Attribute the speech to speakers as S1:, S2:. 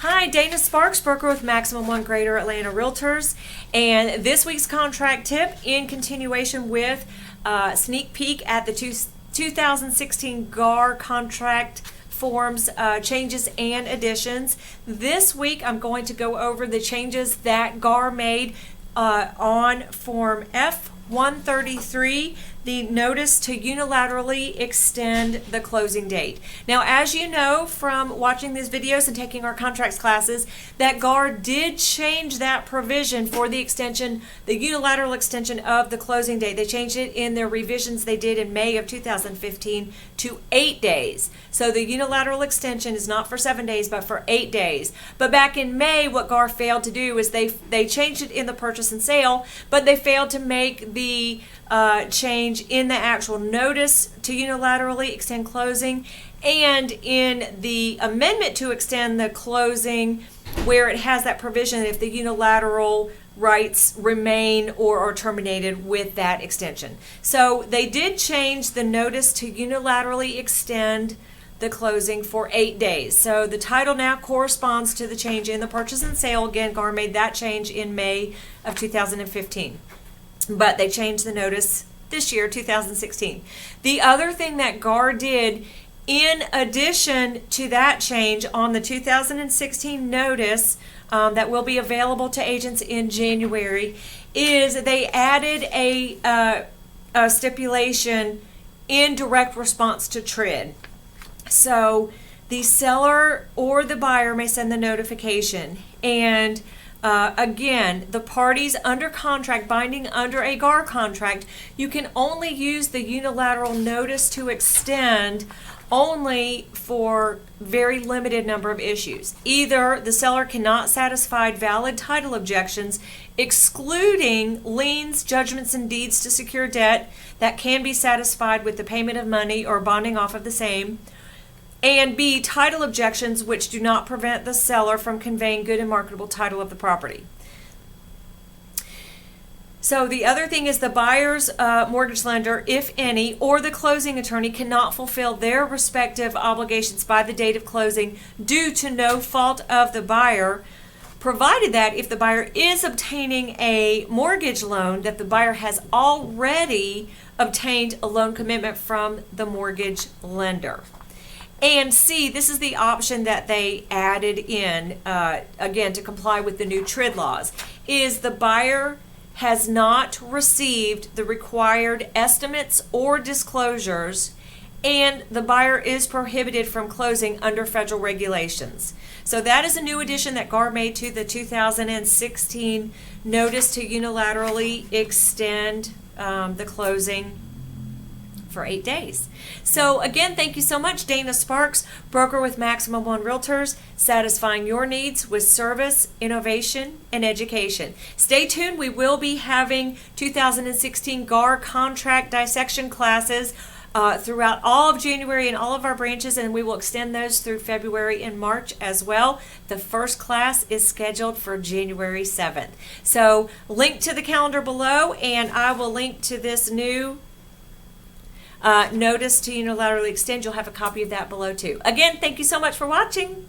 S1: Hi, Dana Sparks, broker with Maximum One Greater Atlanta Realtors, and this week's contract tip in continuation with sneak peek at the 2016 GAR contract forms changes and additions. This week I'm going to go over the changes that GAR made on Form F-133, the notice to unilaterally extend the closing date. Now, as you know from watching these videos and taking our contracts classes, that GAR did change that provision for the extension, the unilateral extension of the closing date. They changed it in their revisions they did in May of 2015 to 8 days. So the unilateral extension is not for 7 days, but for 8 days. But back in May, what GAR failed to do is they changed it in the purchase and sale, but they failed to make the change in the actual notice to unilaterally extend closing, and in the amendment to extend the closing where it has that provision if the unilateral rights remain or are terminated with that extension. So they did change the notice to unilaterally extend the closing for 8 days. So the title now corresponds to the change in the purchase and sale. Again, GAR made that change in May of 2015. But they changed the notice this year, 2016. The other thing that GAR did in addition to that change on the 2016 notice that will be available to agents in January is they added a stipulation in direct response to TRID. So the seller or the buyer may send the notification, and again, the parties under contract, binding under a GAR contract, you can only use the unilateral notice to extend only for very limited number of issues. Either the seller cannot satisfy valid title objections, excluding liens, judgments, and deeds to secure debt that can be satisfied with the payment of money or bonding off of the same, and B, title objections which do not prevent the seller from conveying good and marketable title of the property. So the other thing is the buyer's mortgage lender, if any, or the closing attorney cannot fulfill their respective obligations by the date of closing due to no fault of the buyer, provided that if the buyer is obtaining a mortgage loan, that the buyer has already obtained a loan commitment from the mortgage lender. And C, this is the option that they added in, again, to comply with the new TRID laws, is the buyer has not received the required estimates or disclosures, and the buyer is prohibited from closing under federal regulations. So that is a new addition that GAR made to the 2016 notice to unilaterally extend the closing for 8 days. So again, thank you so much. Dana Sparks, broker with Maximum One Realtors, satisfying your needs with service, innovation, and education. Stay tuned. We will be having 2016 GAR contract dissection classes throughout all of January in all of our branches, and we will extend those through February and March as well. The first class is scheduled for January 7th. So link to the calendar below, and I will link to this new notice to unilaterally extend. You'll have a copy of that below too. Again, thank you so much for watching.